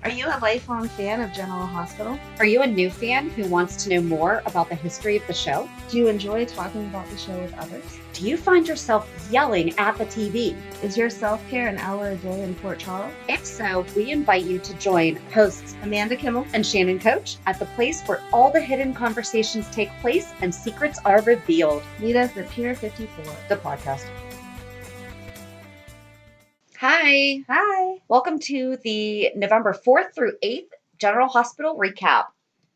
Are you a lifelong fan of General Hospital? Are you a new fan who wants to know more about the history of the show? Do you enjoy talking about the show with others? Do you find yourself yelling at the TV? Is your self-care an hour a day in Port Charles? If so, we invite you to join hosts Amanda Kimmel and Shannon Coach at the place where all the hidden conversations take place and secrets are revealed. Meet us at Pier 54, the podcast. Hi. Hi. Welcome to the November 4th through 8th General Hospital recap.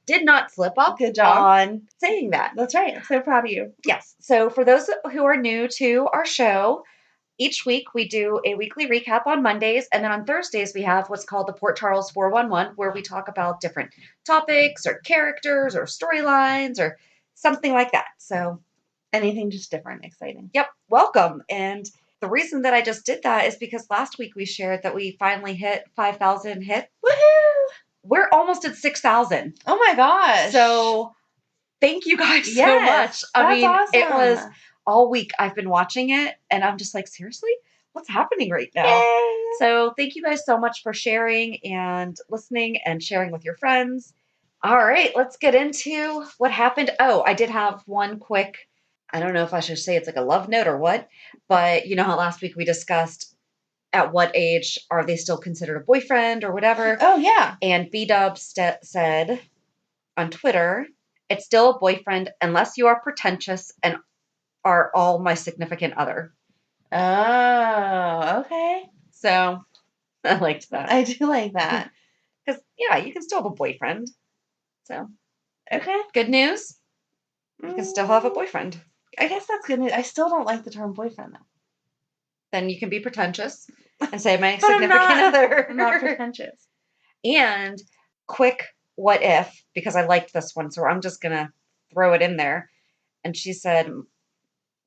Did not slip up. Good job on saying that. That's right. I'm so proud of you. Yes. So for those who are new to our show, each week we do a weekly recap on Mondays, and then on Thursdays we have what's called the Port Charles 411, where we talk about different topics or characters or storylines or something like that. So anything just different, exciting. Yep. Welcome. And the reason that I just did that is because last week we shared that we finally hit 5,000 hit. Woohoo! We're almost at 6,000. Oh my gosh. So thank you guys so much. I mean, awesome. It was all week I've been watching it and I'm just like, seriously? What's happening right now? Yay. So thank you guys so much for sharing and listening and sharing with your friends. All right, let's get into what happened. Oh, I did have one quick, I don't know if I should say it's like a love note or what, but you know how last week we discussed at what age are they still considered a boyfriend or whatever? Oh, yeah. And B-Dub said on Twitter, it's still a boyfriend unless you are pretentious and are all my significant other. Oh, okay. So I liked that. I do like that. Because, yeah, you can still have a boyfriend. So, okay. Good news. You can still have a boyfriend. I guess that's good news. I still don't like the term boyfriend, though. Then you can be pretentious and say my significant other. I'm not pretentious. And quick what if, because I liked this one, so I'm just going to throw it in there. And she said,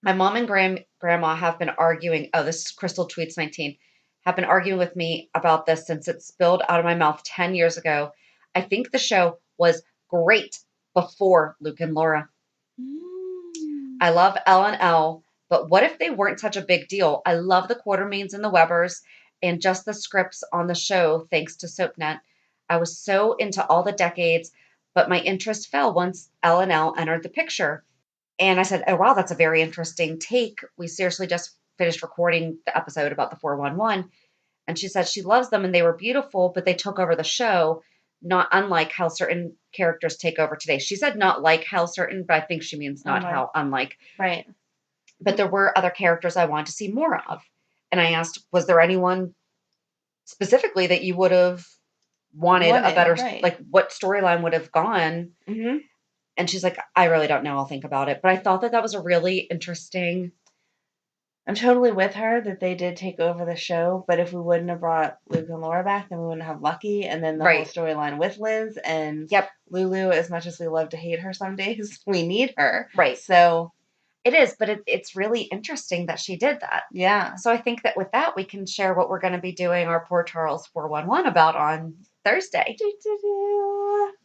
my mom and grandma have been arguing. Oh, this is Crystal Tweets 19. Have been arguing with me about this since it spilled out of my mouth 10 years ago. I think the show was great before Luke and Laura. I love L&L, but what if they weren't such a big deal? I love the Quartermains and the Webbers and just the scripts on the show, thanks to SoapNet. I was so into all the decades, but my interest fell once L&L entered the picture. And I said, oh, wow, that's a very interesting take. We seriously just finished recording the episode about the 411. And she said she loves them and they were beautiful, but they took over the show, not unlike how certain characters take over today. She said not like how certain, but I think she means not how unlike. Right. But there were other characters I wanted to see more of. And I asked, was there anyone specifically that you would have wanted a better, like what storyline would have gone? Mm-hmm. And she's like, I really don't know. I'll think about it. But I thought that was a really interesting. I'm totally with her that they did take over the show. But if we wouldn't have brought Luke and Laura back, then we wouldn't have Lucky. And then the whole storyline with Liz and Lulu, as much as we love to hate her some days, we need her. Right. So it is. But it's really interesting that she did that. Yeah. So I think that with that, we can share what we're going to be doing our Port Charles 411 about on Thursday.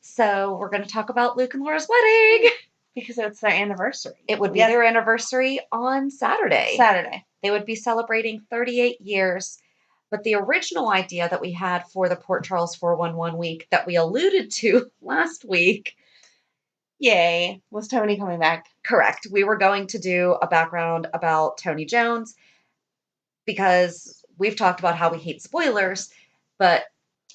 So we're going to talk about Luke and Laura's wedding. Because it's their anniversary. It would be their anniversary on Saturday. They would be celebrating 38 years. But the original idea that we had for the Port Charles 411 week that we alluded to last week. Yay. Was Tony coming back? Correct. We were going to do a background about Tony Jones because we've talked about how we hate spoilers, but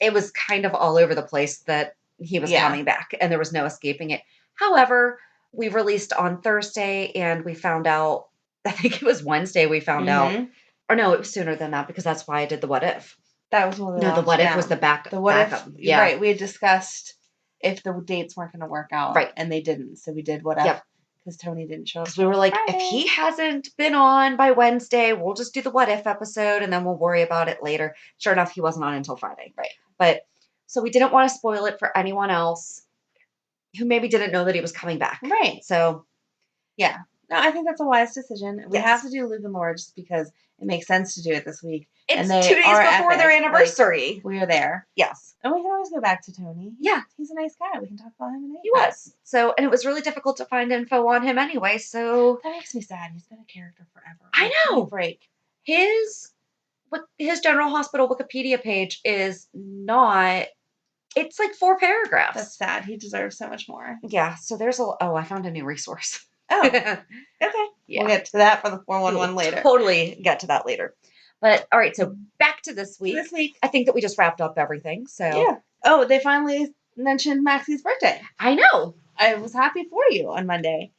it was kind of all over the place that he was coming back and there was no escaping it. However, we released on Thursday and we found out, I think it was Wednesday we found out, or no, it was sooner than that because that's why I did the what if. That was one of the the what if was the backup. Yeah. Right. We had discussed if the dates weren't going to work out. Right. And they didn't. So we did what if. Because Tony didn't show up. Because we were like, if he hasn't been on by Wednesday, we'll just do the what if episode and then we'll worry about it later. Sure enough, he wasn't on until Friday. Right. But so we didn't want to spoil it for anyone else who maybe didn't know that he was coming back. Right. So, yeah. No, I think that's a wise decision. We have to do Luke and Laura just because it makes sense to do it this week. It's 2 days before their anniversary. Like, we are there. Yes. And we can always go back to Tony. Yeah. He's a nice guy. We can talk about him. He was. So, and it was really difficult to find info on him anyway, so. That makes me sad. He's been a character forever. I know. Break. His General Hospital Wikipedia page is not It's like 4 paragraphs. That's sad. He deserves so much more. Yeah. So there's I found a new resource. Oh, okay. Yeah. We'll get to that for the 411 later. Totally get to that later. But all right, so back to this week. I think that we just wrapped up everything. So yeah. Oh, they finally mentioned Maxie's birthday. I know. I was happy for you on Monday.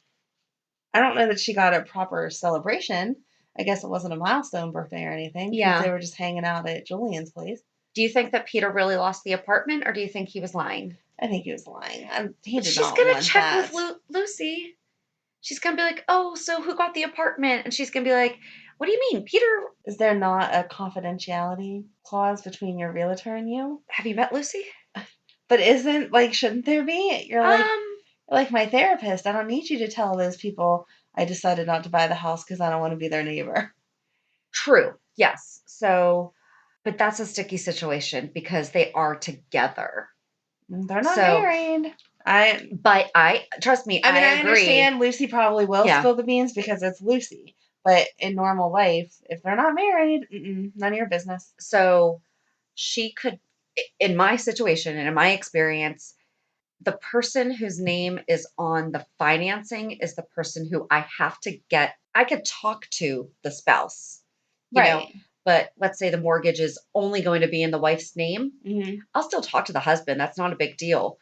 I don't know that she got a proper celebration. I guess it wasn't a milestone birthday or anything. Yeah. They were just hanging out at Julian's place. Do you think that Peter really lost the apartment, or do you think he was lying? I think he was lying. She's going to check with Lucy. She's going to be like, oh, so who got the apartment? And she's going to be like, what do you mean, Peter? Is there not a confidentiality clause between your realtor and you? Have you met Lucy? But shouldn't there be? You're like my therapist. I don't need you to tell those people I decided not to buy the house because I don't want to be their neighbor. True. Yes. So, but that's a sticky situation because they are together. They're not married. Trust me. I mean, I agree. understand Lucy probably will spill the beans because it's Lucy. But in normal life, if they're not married, none of your business. So she could, in my situation and in my experience, the person whose name is on the financing is the person who I have to get. I could talk to the spouse, you know, but let's say the mortgage is only going to be in the wife's name. Mm-hmm. I'll still talk to the husband. That's not a big deal.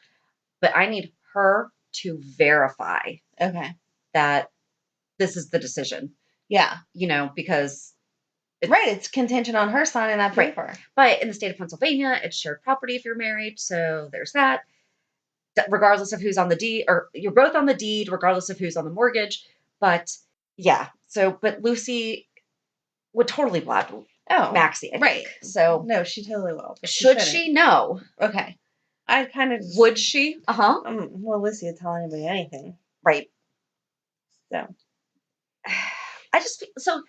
But I need her to verify that this is the decision. Yeah. You know, because it's contingent on her signing that paper. Right. But in the state of Pennsylvania, it's shared property if you're married. So there's that. Regardless of who's on the deed, or you're both on the deed, regardless of who's on the mortgage. But yeah, but Lucy would totally blab Maxie, I think. So no, she totally will. Should she? No. Okay. I kind of would she? Well, Lucy would tell anybody anything, right? So so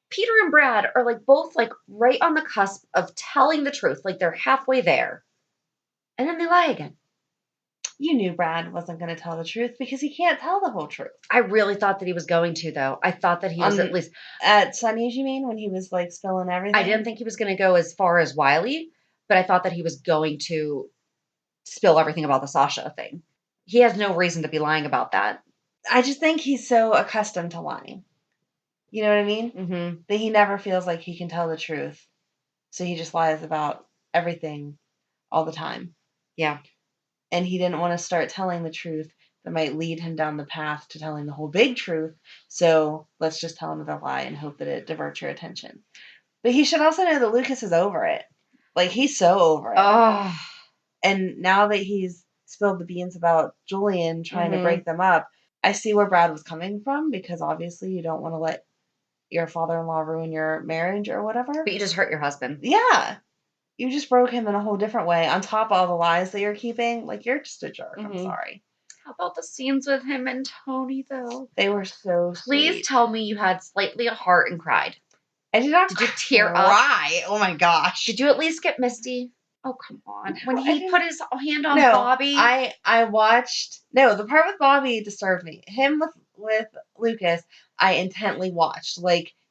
Peter and Brad are both right on the cusp of telling the truth, they're halfway there, and then they lie again. You knew Brad wasn't going to tell the truth because he can't tell the whole truth. I really thought that he was going to, though. I thought that he was at least... At Sunny's, you mean? When he was, spilling everything? I didn't think he was going to go as far as Wiley, but I thought that he was going to spill everything about the Sasha thing. He has no reason to be lying about that. I just think he's so accustomed to lying. You know what I mean? Mm-hmm. That he never feels like he can tell the truth. So he just lies about everything all the time. Yeah. And he didn't want to start telling the truth that might lead him down the path to telling the whole big truth. So let's just tell another lie and hope that it diverts your attention. But he should also know that Lucas is over it. He's so over it. Oh. And now that he's spilled the beans about Julian trying to break them up, I see where Brad was coming from, because obviously you don't want to let your father-in-law ruin your marriage or whatever. But you just hurt your husband. Yeah. You just broke him in a whole different way. On top of all the lies that you're keeping, you're just a jerk. I'm sorry. How about the scenes with him and Tony, though? They were so Please sweet. tell me you had slightly a heart and cried. I did not. Did you tear up? Oh my gosh. Did you at least get misty? Oh, come on. When he put his hand on Bobby. I watched. No, the part with Bobby disturbed me. Him with Lucas, I intently watched.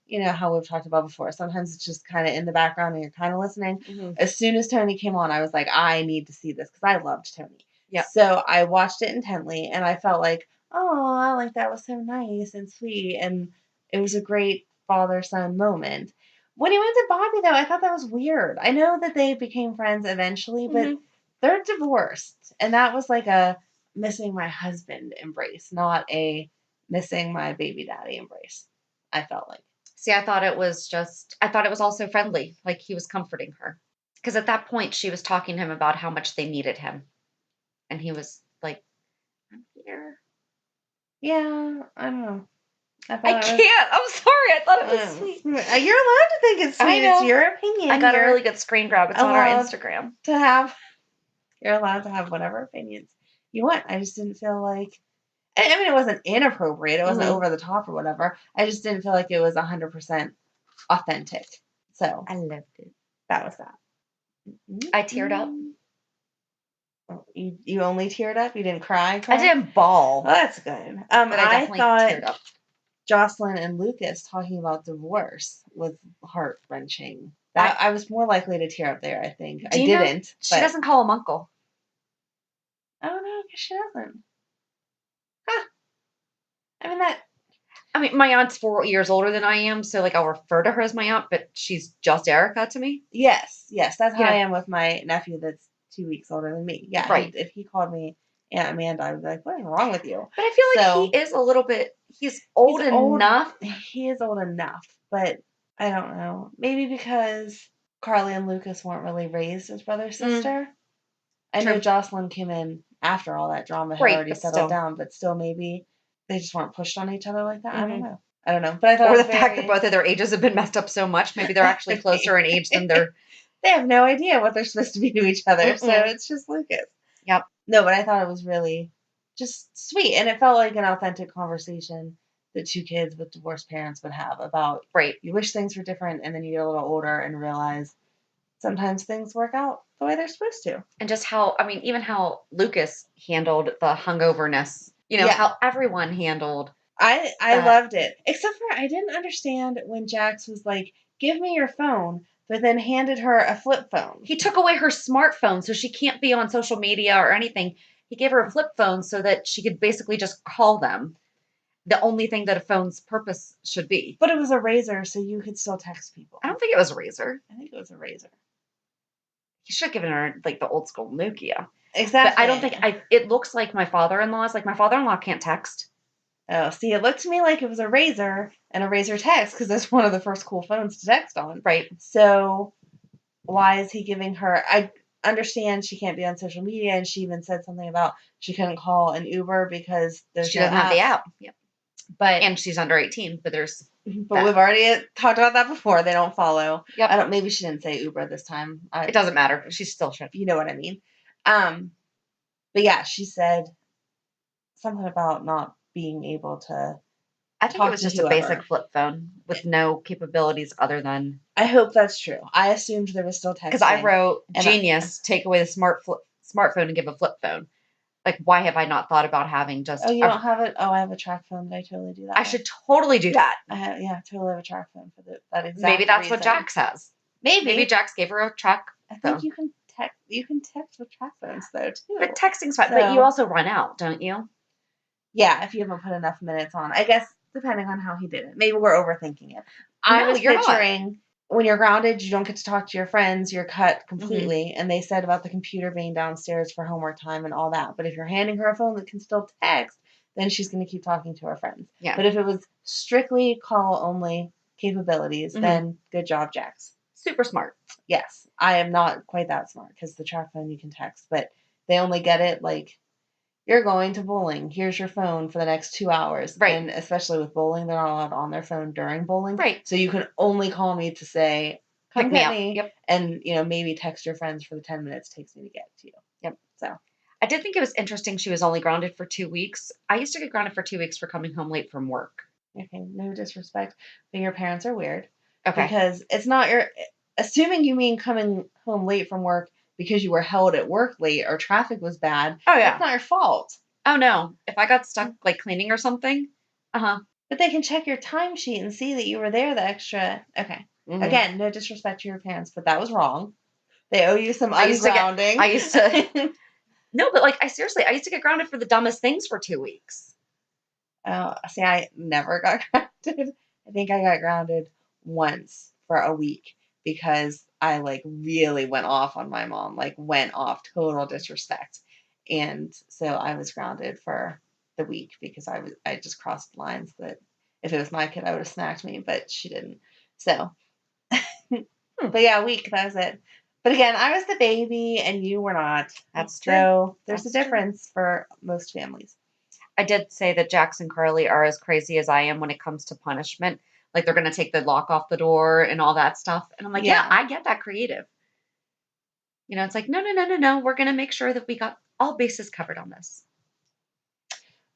You know how we've talked about before. Sometimes it's just kind of in the background and you're kind of listening. Mm-hmm. As soon as Tony came on, I was like, I need to see this because I loved Tony. Yeah. So I watched it intently and I felt like, oh, that was so nice and sweet. And it was a great father-son moment. When he went to Bobby, though, I thought that was weird. I know that they became friends eventually, but they're divorced. And that was a missing my husband embrace, not a missing my baby daddy embrace, I felt like. See, I thought it was also friendly. He was comforting her. Because at that point, she was talking to him about how much they needed him. And he was like, I'm here. Yeah, I don't know. I can't. I'm sorry. I thought it was sweet. You're allowed to think it's sweet. It's your opinion. I got a really good screen grab. It's on our Instagram. You're allowed to have whatever opinions you want. I just didn't feel like... I mean, it wasn't inappropriate. It wasn't over the top or whatever. I just didn't feel like it was 100% authentic. So I loved it. That was that. I teared up. You only teared up? You didn't cry? I didn't bawl. Oh, that's good. But I definitely teared up. Jocelyn and Lucas talking about divorce was heart-wrenching. I was more likely to tear up there, I think. I didn't. She doesn't call him uncle. I don't know, because she doesn't. Huh. I mean, my aunt's 4 years older than I am, so like I'll refer to her as my aunt, but she's just Erica to me. Yes, that's how I am with my nephew that's 2 weeks older than me. Yeah, right. If he called me Aunt Amanda, I would be like, what is wrong with you? But I feel like he is a little bit, he's old enough. He is old enough, but I don't know. Maybe because Carly and Lucas weren't really raised as brother sister. I know Jocelyn came in after all that drama had already settled down, but still maybe they just weren't pushed on each other like that. I don't know. But I thought, or the fact that both of their ages have been messed up so much, maybe they're actually closer in age than they're. They have no idea what they're supposed to be to each other, so it's just Lucas. Yep. No, but I thought it was really just sweet, and it felt like an authentic conversation that two kids with divorced parents would have about. Right. You wish things were different, and then you get a little older and realize sometimes things work out the way they're supposed to. And just how, even how Lucas handled the hungoverness, how everyone handled. I loved it. Except for I didn't understand when Jax was like, give me your phone, but then handed her a flip phone. He took away her smartphone so she can't be on social media or anything. He gave her a flip phone so that she could basically just call them. The only thing that a phone's purpose should be. But it was a razor, so you could still text people. I don't think it was a razor. I think it was a razor. He should have given her like the old school Nokia. Exactly. But I don't think it looks like my father-in-law's. Like my father-in-law can't text. Oh, see, it looked to me like it was a razor and a razor text because it's one of the first cool phones to text on. Right. So why is he giving her? I understand she can't be on social media, and she even said something about she couldn't call an Uber because she doesn't have the app. Yep. And she's under 18, but there's. But we've already talked about that before. They don't follow. Yep. Maybe she didn't say Uber this time. It doesn't matter. She still should. You know what I mean. But yeah, she said something about not being able to. I think it was just a basic flip phone with no capabilities other than. I hope that's true. I assumed there was still texting. Because I wrote, genius, take away the smartphone and give a flip phone. Like, why have I not thought about having just... Oh, you don't have it? Oh, I have a track phone, but I totally do that. I should totally do that. I totally have a track phone for that exact Maybe that's reason. what Jax has. Maybe Jax gave her a track phone. I think you can text with track phones, though, too. But texting's fine. So, but you also run out, don't you? Yeah, if you haven't put enough minutes on. I guess, depending on how he did it. Maybe we're overthinking it. I was picturing... When you're grounded, you don't get to talk to your friends. You're cut completely. Mm-hmm. And they said about the computer being downstairs for homework time and all that. But if you're handing her a phone that can still text, then she's going to keep talking to her friends. Yeah. But if it was strictly call-only capabilities, then good job, Jax. Super smart. Yes. I am not quite that smart because the track phone you can text. But they only get it like, you're going to bowling. Here's your phone for the next 2 hours. Right. And especially with bowling, they're not allowed on their phone during bowling. Right. So you can only call me to say, come pick get me. Me. Yep. And, maybe text your friends for the 10 minutes it takes me to get to you. Yep. So I did think it was interesting she was only grounded for 2 weeks. I used to get grounded for 2 weeks for coming home late from work. Okay, no disrespect, but your parents are weird. Okay. Because it's not assuming you mean coming home late from work because you were held at work late or traffic was bad. Oh, yeah. That's not your fault. Oh, no. If I got stuck, like, cleaning or something, But they can check your timesheet and see that you were there the extra... Okay. Mm-hmm. Again, no disrespect to your parents, but that was wrong. They owe you some ungrounding. I used to... No, but, like, I used to get grounded for the dumbest things for 2 weeks. Oh, see, I never got grounded. I think I got grounded once for a week because I, like, really went off on my mom. Like, went off, total disrespect. And so I was grounded for the week because I just crossed lines that if it was my kid, I would have smacked me, but she didn't. So, but yeah, a week, that was it. But again, I was the baby and you were not. That's true. So there's a difference for most families. I did say that Jax and Carly are as crazy as I am when it comes to punishment. Like they're going to take the lock off the door and all that stuff. And I'm like, yeah, I get that creative. It's like, no. We're going to make sure that we got all bases covered on this.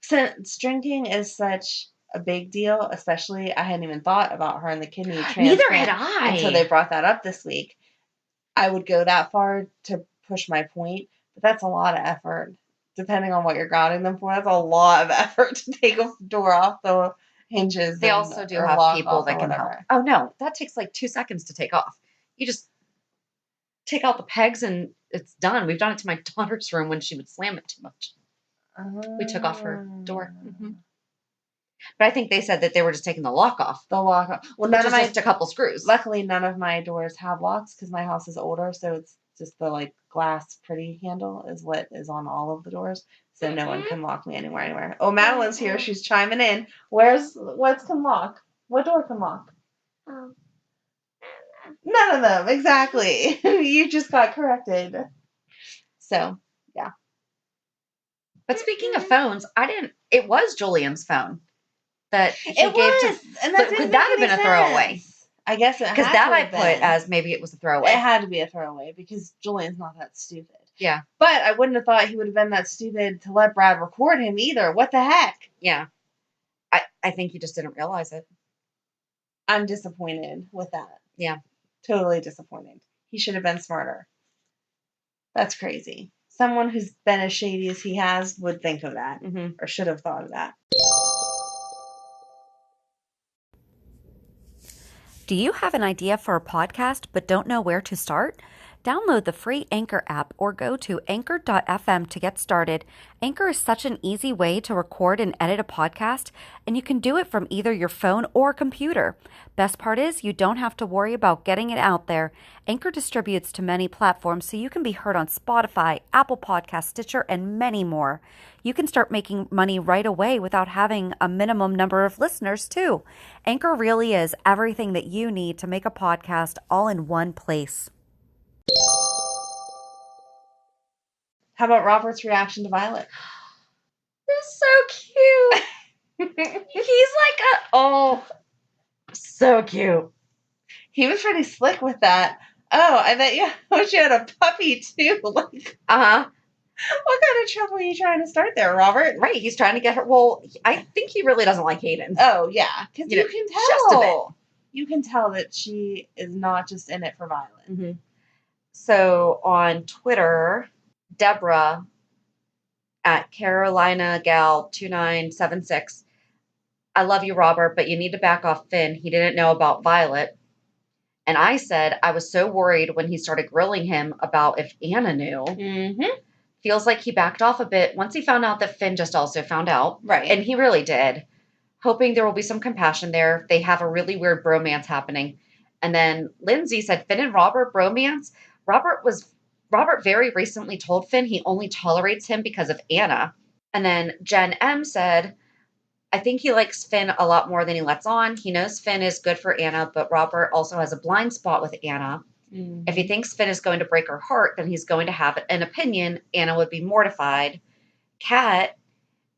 Since drinking is such a big deal, especially I hadn't even thought about her and the kidney transplant. Neither had I. Until they brought that up this week. I would go that far to push my point, but that's a lot of effort. Depending on what you're grounding them for, that's a lot of effort to take a door off the hinges. They also do have people that can help. Oh, no. That takes like 2 seconds to take off. You just... take out the pegs and it's done. We've done it to my daughter's room when she would slam it too much. We took off her door. Mm-hmm. But I think they said that they were just taking the lock off. The lock off. Well, none of my just a couple screws. Luckily, none of my doors have locks because my house is older, so it's just the like glass pretty handle is what is on all of the doors, so no one can lock me anywhere. Oh, Madeline's here. She's chiming in. What can lock? What door can lock? None of them. Exactly. You just got corrected. So yeah. But speaking of phones, it was Julian's phone that he gave to. And that could that have been a throwaway? I guess it had to because that I put as maybe it was a throwaway. It had to be a throwaway because Julian's not that stupid. Yeah. But I wouldn't have thought he would have been that stupid to let Brad record him either. What the heck? Yeah. I think he just didn't realize it. I'm disappointed with that. Yeah. Totally disappointed. He should have been smarter. That's crazy. Someone who's been as shady as he has would think of that, or should have thought of that. Do you have an idea for a podcast but don't know where to start? Download the free Anchor app or go to anchor.fm to get started. Anchor is such an easy way to record and edit a podcast, and you can do it from either your phone or computer. Best part is you don't have to worry about getting it out there. Anchor distributes to many platforms so you can be heard on Spotify, Apple Podcasts, Stitcher, and many more. You can start making money right away without having a minimum number of listeners too. Anchor really is everything that you need to make a podcast all in one place. How about Robert's reaction to Violet? That's so cute. He's like so cute. He was pretty slick with that. Oh, I bet you wish you had a puppy too. Like, what kind of trouble are you trying to start there, Robert? Right, he's trying to get her. Well, I think he really doesn't like Hayden. Oh yeah, because you can tell. Just a bit. You can tell that she is not just in it for Violet. Mm-hmm. So on Twitter, Deborah at CarolinaGal2976. I love you, Robert, but you need to back off Finn. He didn't know about Violet. And I said I was so worried when he started grilling him about if Anna knew. Mm-hmm. Feels like he backed off a bit once he found out that Finn just also found out. Right. And he really did. Hoping there will be some compassion there. They have a really weird bromance happening. And then Lindsay said, Finn and Robert bromance? Robert very recently told Finn he only tolerates him because of Anna. And then Jen M said, I think he likes Finn a lot more than he lets on. He knows Finn is good for Anna, but Robert also has a blind spot with Anna. Mm-hmm. If he thinks Finn is going to break her heart, then he's going to have an opinion. Anna would be mortified. Kat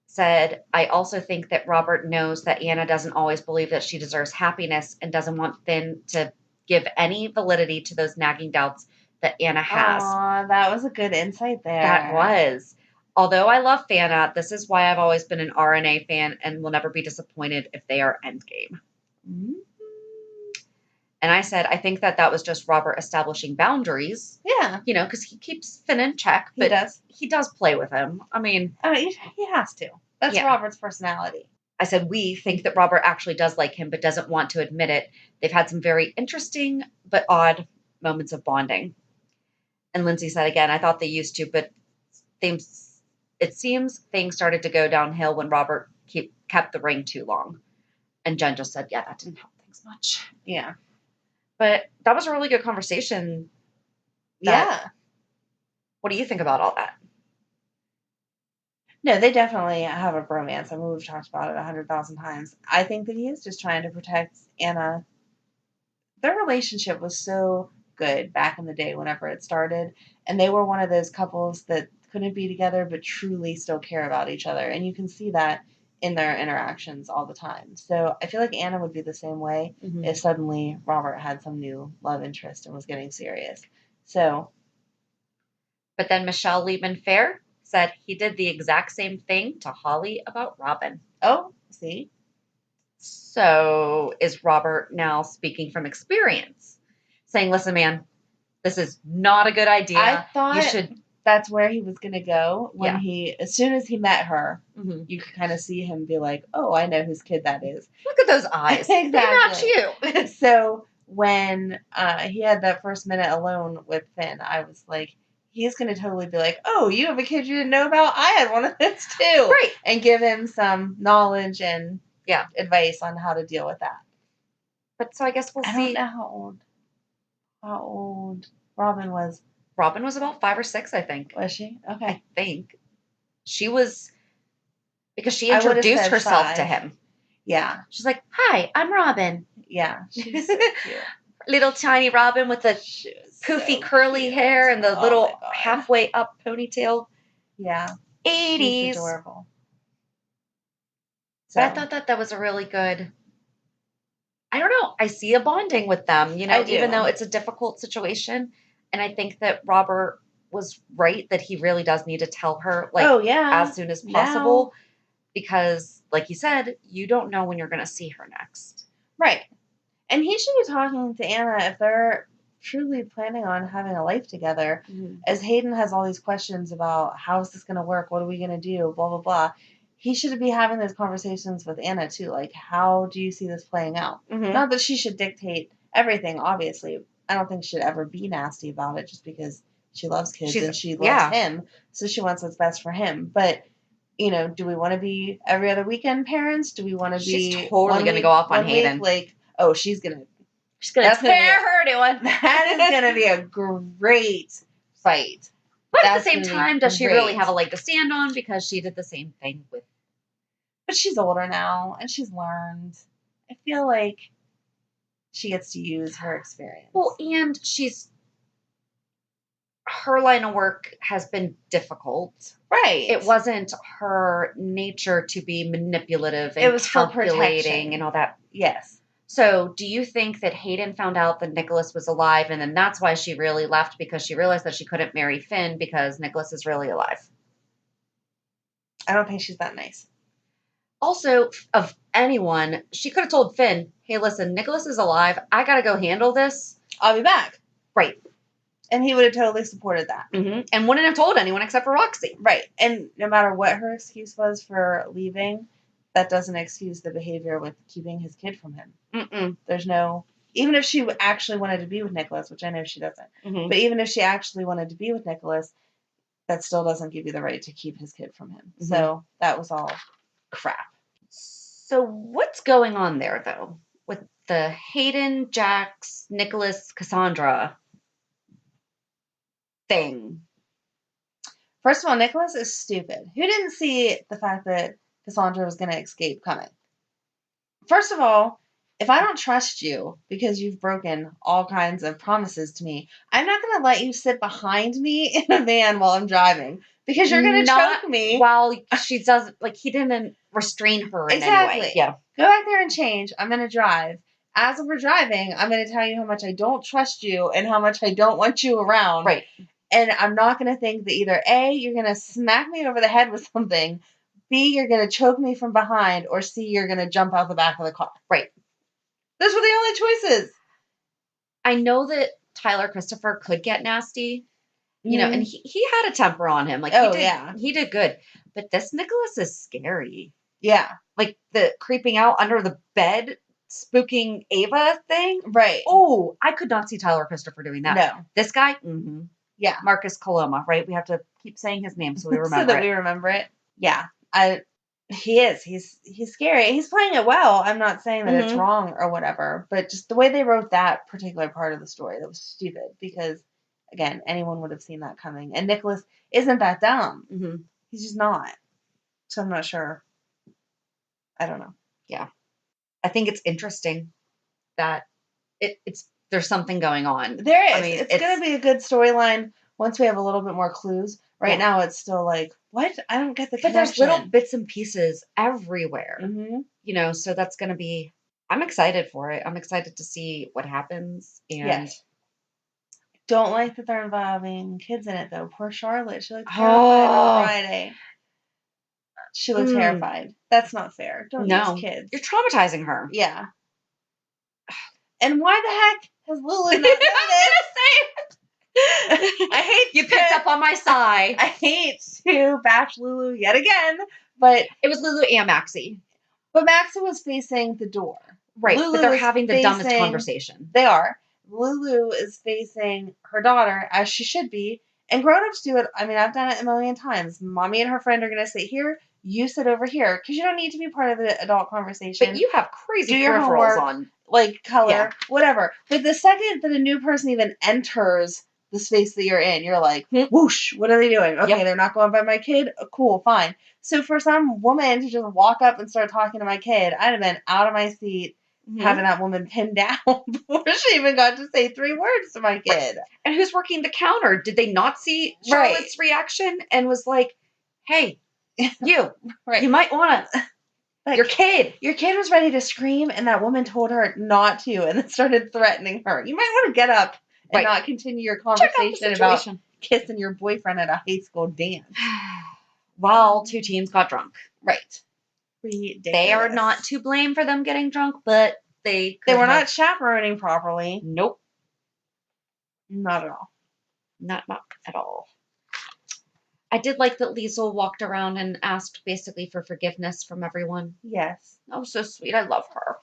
said, I also think that Robert knows that Anna doesn't always believe that she deserves happiness and doesn't want Finn to give any validity to those nagging doubts that Anna has. Aw, that was a good insight there. That was. Although I love Fana, this is why I've always been an RNA fan and will never be disappointed if they are endgame. Mm-hmm. And I said, I think that was just Robert establishing boundaries. Yeah. You know, because he keeps Finn in check. But he does play with him. I mean, he has to. That's Robert's personality. I said, we think that Robert actually does like him, but doesn't want to admit it. They've had some very interesting but odd moments of bonding. And Lindsay said again, I thought they used to, but it seems things started to go downhill when Robert kept the ring too long. And Jen just said, yeah, that didn't help things much. Yeah. But that was a really good conversation. Yeah. What do you think about all that? No, they definitely have a bromance. I mean, we've talked about it 100,000 times. I think that he is just trying to protect Anna. Their relationship was so good back in the day whenever it started. And they were one of those couples that couldn't be together but truly still care about each other. And you can see that in their interactions all the time. So I feel like Anna would be the same way if suddenly Robert had some new love interest and was getting serious. So. But then Michelle Liebman-Fair said he did the exact same thing to Holly about Robin. Oh, see? So is Robert now speaking from experience? Saying, listen, man, this is not a good idea. I thought that's where he was going to go when as soon as he met her, you could kind of see him be like, oh, I know whose kid that is. Look at those eyes. Exactly. They're not you. So when he had that first minute alone with Finn, I was like, he's going to totally be like, oh, you have a kid you didn't know about? I had one of those too. Right. And give him some knowledge and advice on how to deal with that. But so I guess we'll see. I don't know how old Robin was. Robin was about 5 or 6, I think. Was she? Okay. I think. She was, because she introduced herself 5. to him. Yeah. She's like, hi, I'm Robin. Yeah. She's so cute. Little tiny Robin with the poofy curly hair and the little halfway up ponytail. Yeah. 80s. She's adorable. So. But I thought that was a really good, I don't know, I see a bonding with them, even though it's a difficult situation. And I think that Robert was right that he really does need to tell her, as soon as possible. Now. Because, like you said, you don't know when you're going to see her next. Right. And he should be talking to Anna if they're truly planning on having a life together. Mm-hmm. As Hayden has all these questions about how is this going to work? What are we going to do? Blah, blah, blah. He should be having those conversations with Anna, too. Like, how do you see this playing out? Mm-hmm. Not that she should dictate everything, obviously. I don't think she should ever be nasty about it just because she loves kids and she loves him. So she wants what's best for him. But, do we want to be every other weekend parents? Do we want to be... She's totally going to go off on Hayden. She's going to... That's fair her doing. That is going to be a great fight. But at the same time, does she really have a leg to stand on? Because she did the same thing with... But she's older now, and she's learned. I feel like she gets to use her experience. Well, and her line of work has been difficult. Right. It wasn't her nature to be manipulative and calculating and all that. Yes. So do you think that Hayden found out that Nicholas was alive and then that's why she really left because she realized that she couldn't marry Finn because Nicholas is really alive? I don't think she's that nice. Also, of anyone, she could have told Finn, hey, listen, Nicholas is alive. I got to go handle this. I'll be back. Right. And he would have totally supported that. Mm-hmm. And wouldn't have told anyone except for Roxy. Right. And no matter what her excuse was for leaving, that doesn't excuse the behavior with keeping his kid from him. Mm-mm. There's no... Even if she actually wanted to be with Nicholas, which I know she doesn't, but even if she actually wanted to be with Nicholas, that still doesn't give you the right to keep his kid from him. Mm-hmm. So that was all crap. So what's going on there, though, with the Hayden, Jax, Nicholas, Cassandra thing? First of all, Nicholas is stupid. Who didn't see the fact that Cassandra was going to escape coming? First of all, if I don't trust you because you've broken all kinds of promises to me, I'm not going to let you sit behind me in a van while I'm driving because you're going to choke me. While she does, he didn't restrain her in any way. Yeah. Go back there and change. I'm going to drive. As we're driving, I'm going to tell you how much I don't trust you and how much I don't want you around. Right. And I'm not going to think that either A, you're going to smack me over the head with something, B, you're going to choke me from behind, or C, you're going to jump out the back of the car. Right. Those were the only choices. I know that Tyler Christopher could get nasty, and he had a temper on him. He did good. But this Nicholas is scary. Yeah. The creeping out under the bed, spooking Ava thing. Right. Oh, I could not see Tyler Christopher doing that. No. This guy? Mm-hmm. Yeah. Marcus Coloma, right? We have to keep saying his name so we remember we remember it. Yeah. He is. He's scary. He's playing it well. I'm not saying that it's wrong or whatever, but just the way they wrote that particular part of the story, that was stupid because, again, anyone would have seen that coming. And Nicholas isn't that dumb. Mm-hmm. He's just not. So I'm not sure. I don't know. Yeah. I think it's interesting that there's something going on. There is. I mean, it's going to be a good storyline once we have a little bit more clues. Right now, it's still what? I don't get the connection. But there's little bits and pieces everywhere. Mm-hmm. So that's going to be... I'm excited for it. I'm excited to see what happens. And yes. Don't like that they're involving kids in it, though. Poor Charlotte. She looked terrified on Friday. She looked terrified. That's not fair. Don't use kids. You're traumatizing her. Yeah. And why the heck has Lulu not done this? I hate you picked up on my sigh. I hate to bash Lulu yet again, but it was Lulu and Maxie. But Maxie was facing the door. Right, Lulu but they're is having the dumbest facing- conversation. They are. Lulu is facing her daughter, as she should be, and grown-ups do it. I mean, I've done it a million times. Mommy and her friend are going to sit here, you sit over here, because you don't need to be part of the adult conversation. But you have crazy Do your peripherals homework, on. like color, Yeah. whatever. But the second that a new person even enters the space that you're in, you're like, whoosh, what are they doing? Okay, they're not going by my kid? Cool, fine. So for some woman to just walk up and start talking to my kid, I'd have been out of my seat, having that woman pinned down before she even got to say 3 words to my kid. And who's working the counter? Did they not see Charlotte's reaction and was like, hey, you might want to... Like, your kid was ready to scream, and that woman told her not to, and then started threatening her. You might want to get up and not continue your conversation about kissing your boyfriend at a high school dance. While 2 teens got drunk. Right. Ridiculous. They are not to blame for them getting drunk, but they were not chaperoning properly. Nope. Not at all. Not at all. I did like that Liesl walked around and asked basically for forgiveness from everyone. Yes. That was so sweet. I love her.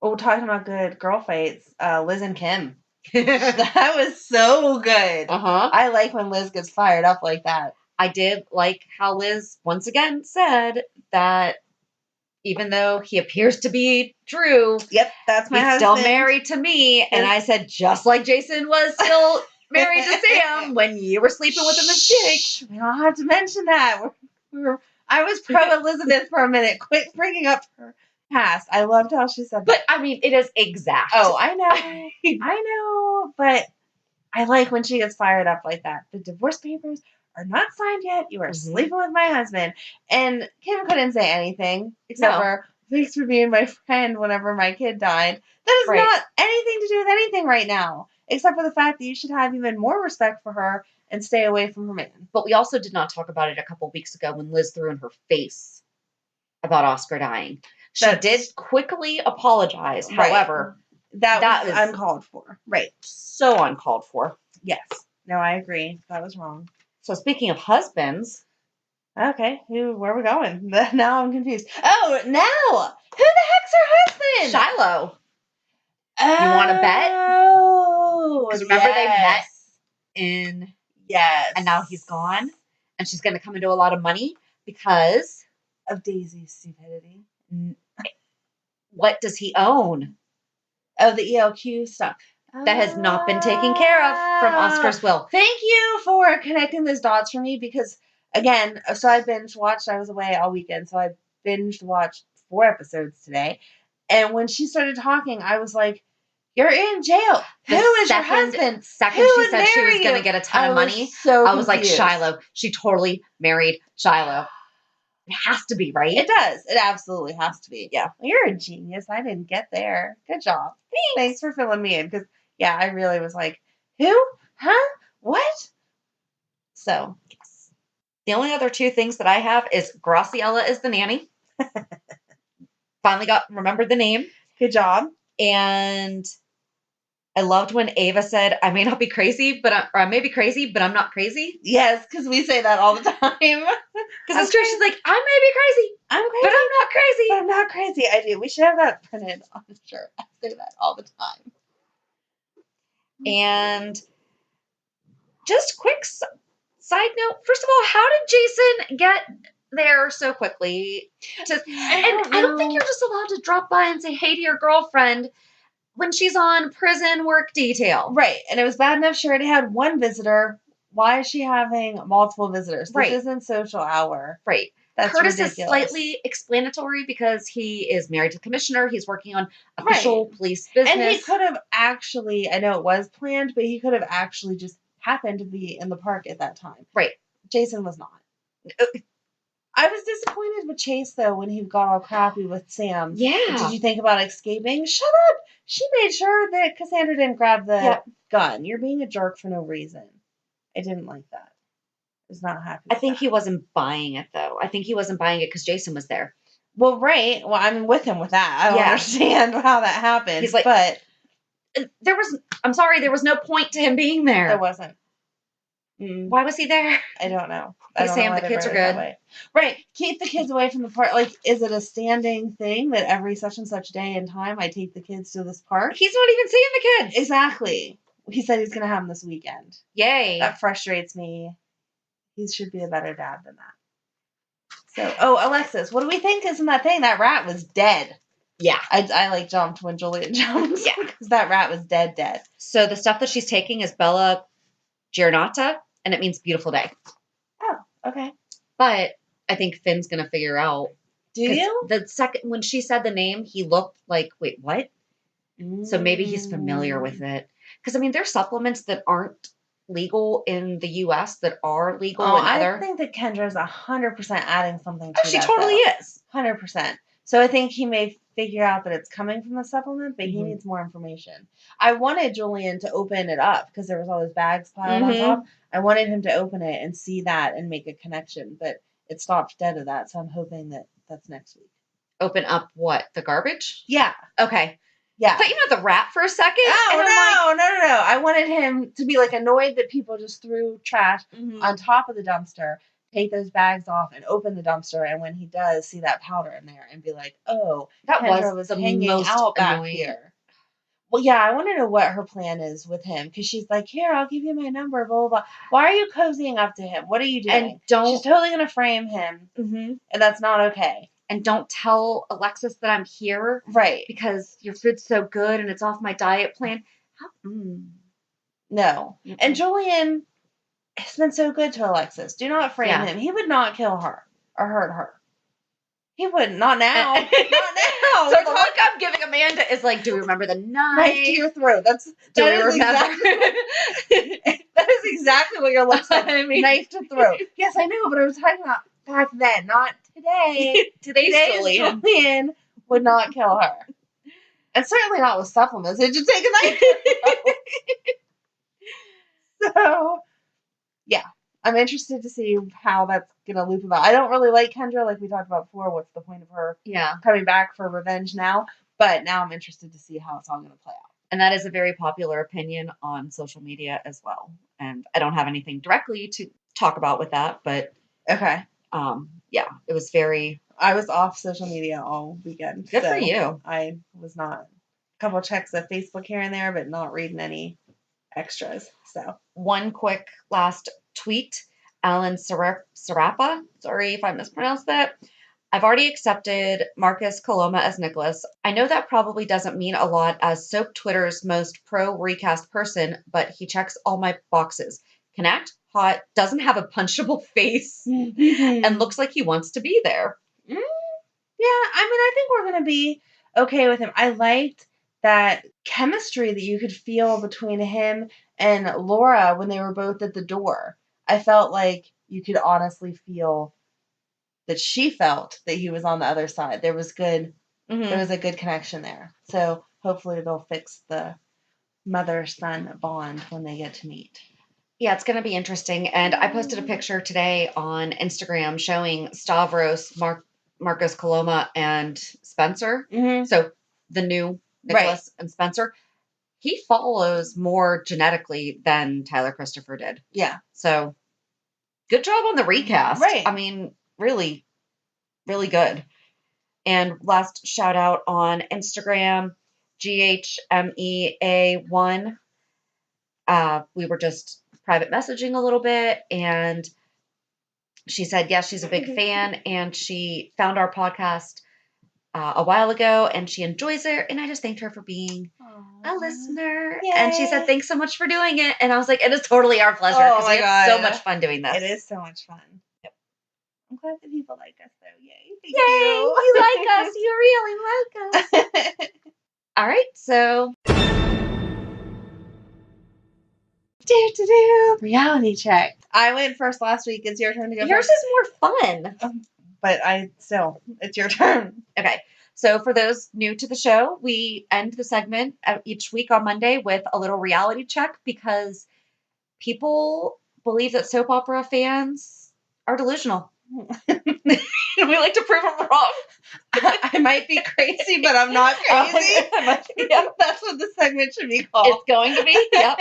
Oh, talking about good girl fights, Liz and Kim. That was so good. I like when Liz gets fired up like that. I did like how Liz once again said that even though he appears to be Drew, that's my he's husband. still married to me. And I said, just like Jason was still married to Sam when you were sleeping with him as Jake. We don't have to mention that. I was pro Elizabeth for a minute. Quit bringing up her past. I loved how she said that. But, I mean, it is exact. Oh, I know. I know. But I like when she gets fired up like that. The divorce papers are not signed yet. You are sleeping with my husband. And Kim couldn't say anything except for, thanks for being my friend whenever my kid died. That is not anything to do with anything right now, except for the fact that you should have even more respect for her and stay away from her man. But we also did not talk about it a couple weeks ago when Liz threw in her face about Oscar dying. She did quickly apologize. However, that was uncalled for. Right. So uncalled for. Yes. No, I agree. That was wrong. So speaking of husbands. Okay. Where are we going? Now I'm confused. Oh, now! Who the heck's her husband? Shiloh. You want to bet? Oh. Because remember they met in... Yes. And now he's gone. And she's going to come into a lot of money because... of Daisy's stupidity. What does he own? Oh, the ELQ stuff. That has not been taken care of from Oscar's will. Thank you for connecting those dots for me because, again, so I binge watched. I was away all weekend, so I binge watched 4 episodes today. And when she started talking, I was like, you're in jail. Who is your husband? Second she said she was going to get a ton of money, I was like, Shiloh. She totally married Shiloh. It has to be, right? It does. It absolutely has to be. Yeah. You're a genius. I didn't get there. Good job. Thanks for filling me in because, yeah, I really was like, who? Huh? What? So, yes. The only other 2 things that I have is Graciela is the nanny. Finally remembered the name. Good job. And I loved when Ava said, I may not be crazy, or I may be crazy, but I'm not crazy. Yes, because we say that all the time. Because it's true. She's like, I may be crazy. I'm crazy. But I'm not crazy. But I'm not crazy. I do. We should have that printed on the shirt. I say that all the time. And just quick side note. First of all, how did Jason get there so quickly? I don't think you're just allowed to drop by and say hey to your girlfriend when she's on prison work detail. Right. And it was bad enough she already had 1 visitor. Why is she having multiple visitors? This isn't social hour. Right. That's Curtis ridiculous. is slightly explanatory because he is married to the commissioner. He's working on official police business. And he could have actually, I know it was planned, but he could have actually just happened to be in the park at that time. Right. Jason was not. I was disappointed with Chase, though, when he got all crappy with Sam. Yeah. Did you think about escaping? Shut up! She made sure that Cassandra didn't grab the gun. You're being a jerk for no reason. I didn't like that. I was not happy with I think he wasn't buying it, though. I think he wasn't buying it because Jason was there. Well, right. Well, I'm with him with that. I don't understand how that happened. He's like, but... I'm sorry, there was no point to him being there. There wasn't. Why was he there? I don't know. He's saying the kids are good. Right. Keep the kids away from the park. Like, is it a standing thing that every such and such day and time I take the kids to this park? He's not even seeing the kids. Exactly. He said he's going to have them this weekend. Yay. That frustrates me. He should be a better dad than that. So, Alexis, what do we think is in that thing? That rat was dead. Yeah. I jumped when Julian jumped. Yeah. Because that rat was dead. So the stuff that she's taking is Bella Giornata, and it means beautiful day. Oh, okay. But I think Finn's going to figure out. Do you? The second, when she said the name, he looked like, wait, what? So maybe he's familiar with it. Because, I mean, there's supplements that aren't legal in the U.S. that are legal in other. I think that Kendra's 100% adding something to she totally is. 100%. So I think he may figure out that it's coming from the supplement, but he needs more information. I wanted Julian to open it up because there was all those bags piled on top. I wanted him to open it and see that and make a connection, but it stopped dead of that, so I'm hoping that that's next week. Open up what? The garbage? Yeah. Okay. Yeah. I thought you meant the rat for a second. Oh, no. I wanted him to be like annoyed that people just threw trash on top of the dumpster, take those bags off and open the dumpster, and when he does, see that powder in there and be like, oh, that Kendra was the hanging most out back annoying. here. Well, yeah, I want to know what her plan is with him, because she's like, here, I'll give you my number, blah, blah, blah. Why are you cozying up to him? What are you doing? She's totally going to frame him, and that's not okay. And don't tell Alexis that I'm here. Right. Because your food's so good and it's off my diet plan. No. And Julian has been so good to Alexis. Do not frame him. He would not kill her or hurt her. He wouldn't. Not now. Not now. So the look I'm giving Amanda is like, do we remember the knife? Knife to your throat. That is exactly what your looks like. I mean, knife to throat. Yes, I know, but I was talking about back then, not today. Today's Julian would not kill her. And certainly not with supplements. It should take a knife to the throat. So, yeah. I'm interested to see how that's going to loop about. I don't really like Kendra, like we talked about before. What's the point of her coming back for revenge now? But now I'm interested to see how it's all going to play out. And that is a very popular opinion on social media as well. And I don't have anything directly to talk about with that, but okay. Yeah, it was very... I was off social media all weekend. Good for you. I was not. A couple of checks of Facebook here and there, but not reading any extras. So one quick last tweet. Alan Sarapa, sorry if I mispronounced that. I've already accepted Marcus Coloma as Nicholas. I know that probably doesn't mean a lot as Soap Twitter's most pro recast person, but he checks all my boxes. Can act, hot, doesn't have a punchable face, and looks like he wants to be there. Yeah, I mean, I think we're going to be okay with him. I liked that chemistry that you could feel between him and Laura when they were both at the door. I felt like you could honestly feel that she felt that he was on the other side. There was good, there was a good connection there. So hopefully they'll fix the mother-son bond when they get to meet. Yeah, it's going to be interesting. And I posted a picture today on Instagram showing Stavros, Marcus Coloma, and Spencer. So the new Nicholas and Spencer. He follows more genetically than Tyler Christopher did. Yeah. So good job on the recast. Right. I mean, really, really good. And last shout out on Instagram, GHMEA1. We were just private messaging a little bit, and she said, yes, she's a big fan, and she found our podcast a while ago, and she enjoys it, and I just thanked her for being a listener. Yay. And she said, thanks so much for doing it. And I was like, it is totally our pleasure, because we have so much fun doing this. It is so much fun. Yep. I'm glad that people like us, though. Yay. Thank you. You like us. You really like us. All right, so... Reality check. I went first last week. It's your turn to go Yours first. Is more fun. But it's your turn. Okay. So for those new to the show, we end the segment each week on Monday with a little reality check, because people believe that soap opera fans are delusional. We like to prove them wrong. I might be crazy, but I'm not crazy. That's what the segment should be called. It's going to be. Yep.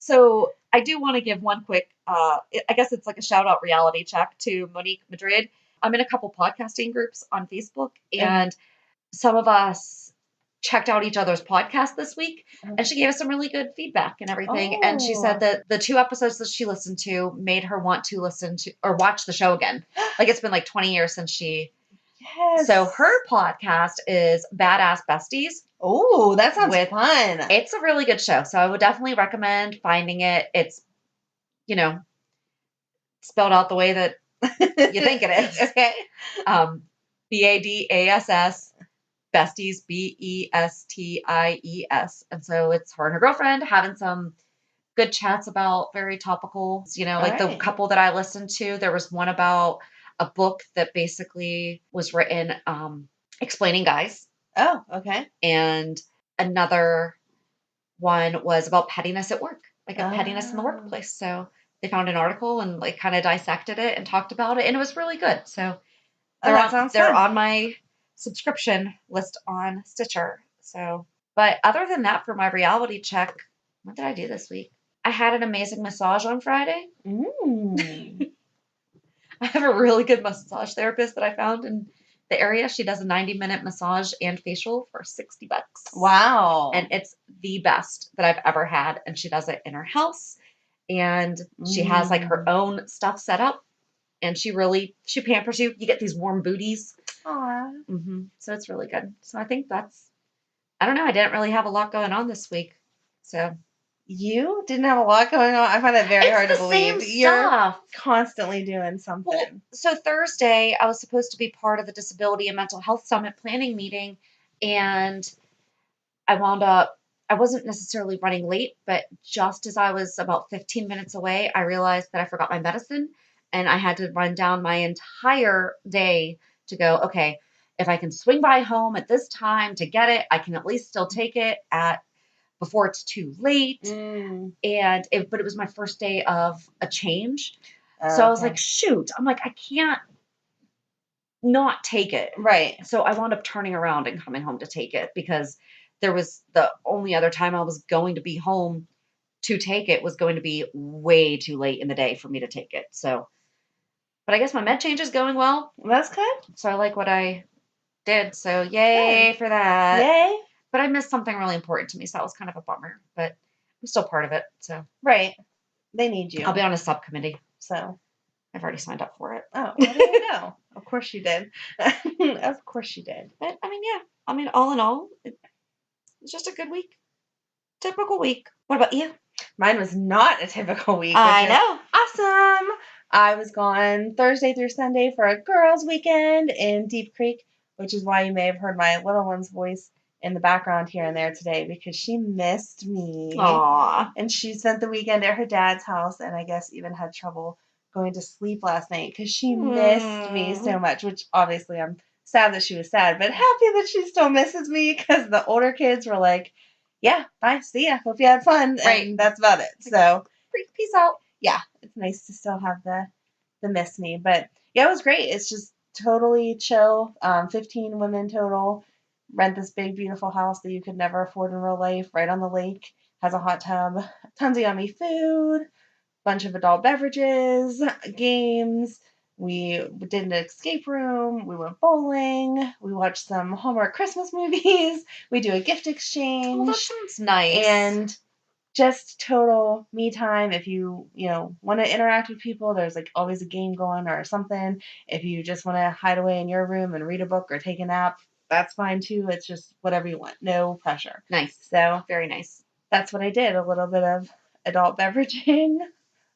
So I do want to give one quick, I guess it's like a shout out reality check to Monique Madrid. I'm in a couple podcasting groups on Facebook, and some of us checked out each other's podcast this week, and she gave us some really good feedback and everything. And she said that the 2 episodes that she listened to made her want to listen to or watch the show again. Like it's been like 20 years since she. Yes. So her podcast is Badass Besties. Oh, that sounds fun. It's a really good show. So I would definitely recommend finding it. It's, spelled out the way that you think it is. Okay. BADASS, Besties, BESTIES. And so it's her and her girlfriend having some good chats about very topical, like the couple that I listened to. There was one about a book that basically was written explaining guys. Oh, okay. And another one was about pettiness at work, like a pettiness in the workplace. So they found an article and like kind of dissected it and talked about it, and it was really good. So they're on my subscription list on Stitcher. So, but other than that, for my reality check, what did I do this week? I had an amazing massage on Friday. I have a really good massage therapist that I found in the area. She does a 90-minute massage and facial for $60. Wow. And it's the best that I've ever had. And she does it in her house. And she has like her own stuff set up. And she pampers you. You get these warm booties. Aww. So it's really good. So I think I don't know. I didn't really have a lot going on this week. So. You didn't have a lot going on? I find that very hard to believe. You're constantly doing something. Well, so Thursday, I was supposed to be part of the Disability and Mental Health Summit planning meeting, and I wasn't necessarily running late, but just as I was about 15 minutes away, I realized that I forgot my medicine, and I had to run down my entire day to go, okay, if I can swing by home at this time to get it, I can at least still take it before it's too late. But it was my first day of a change. So I was like, shoot, I'm like, I can't not take it. Right. So I wound up turning around and coming home to take it because there was the only other time I was going to be home to take it was going to be way too late in the day for me to take it. So, but I guess my med change is going well. That's good. So I like what I did. So yay for that. Yay. But I missed something really important to me, so that was kind of a bummer. But I'm still part of it, so. Right. They need you. I'll be on a subcommittee. So. I've already signed up for it. Oh, well, there you go. Of course you did. Of course you did. But, all in all, it's just a good week. Typical week. What about you? Mine was not a typical week. I know. Awesome. I was gone Thursday through Sunday for a girls' weekend in Deep Creek, which is why you may have heard my little one's voice in the background here and there today because she missed me. Aww. And she spent the weekend at her dad's house and I guess even had trouble going to sleep last night because she missed me so much, which obviously I'm sad that she was sad, but happy that she still misses me because the older kids were like, yeah, bye, see ya, hope you had fun, right. And that's about it. So, peace out. Yeah, it's nice to still have the miss me, but yeah, it was great. It's just totally chill, 15 women total. Rent this big, beautiful house that you could never afford in real life, right on the lake, has a hot tub, tons of yummy food, bunch of adult beverages, games. We did an escape room. We went bowling. We watched some Hallmark Christmas movies. We do a gift exchange. Well, that sounds nice. And just total me time. If you want to interact with people, there's like always a game going or something. If you just want to hide away in your room and read a book or take a nap, that's fine too. It's just whatever you want. No pressure. Nice. So very nice. That's what I did. A little bit of adult beveraging,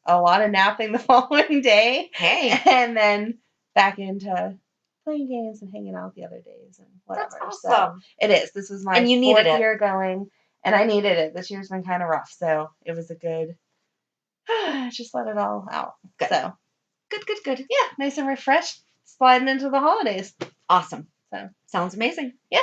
a lot of napping the following day. Hey. And then back into playing games and hanging out the other days and whatever. That's awesome. So it is. This was my fourth year going, and I needed it. This year's been kind of rough, so it was a good. Just let it all out. Good. So Good. Yeah, nice and refreshed, sliding into the holidays. Awesome. So sounds amazing. Yeah.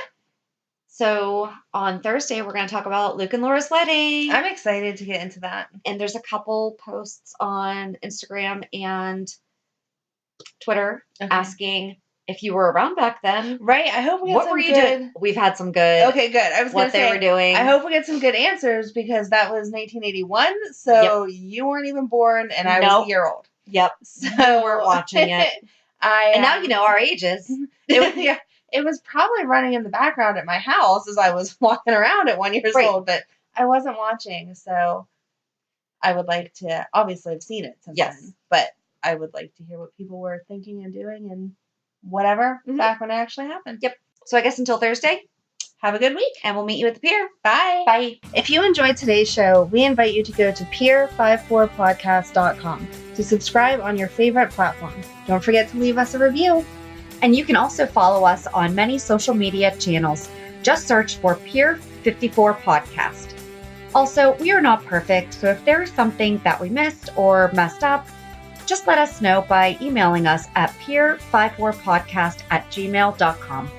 So on Thursday, we're going to talk about Luke and Laura's wedding. I'm excited to get into that. And there's a couple posts on Instagram and Twitter asking if you were around back then. Right. I hope we get what some were you good... doing? We've had some good. Okay, good. I was going to say, what they were doing. I hope we get some good answers because that was 1981. So you weren't even born and I was a year old. Yep. So we weren't watching it. And now you know our ages. It was probably running in the background at my house as I was walking around at 1 year old, but I wasn't watching. So I would like to, obviously I've seen it since then, but I would like to hear what people were thinking and doing and whatever back when it actually happened. Yep. So I guess until Thursday, have a good week. And we'll meet you at the pier. Bye. Bye. If you enjoyed today's show, we invite you to go to pier54podcast.com to subscribe on your favorite platform. Don't forget to leave us a review. And you can also follow us on many social media channels. Just search for Pier 54 Podcast. Also, we are not perfect, so if there is something that we missed or messed up, just let us know by emailing us at pier54podcast@gmail.com.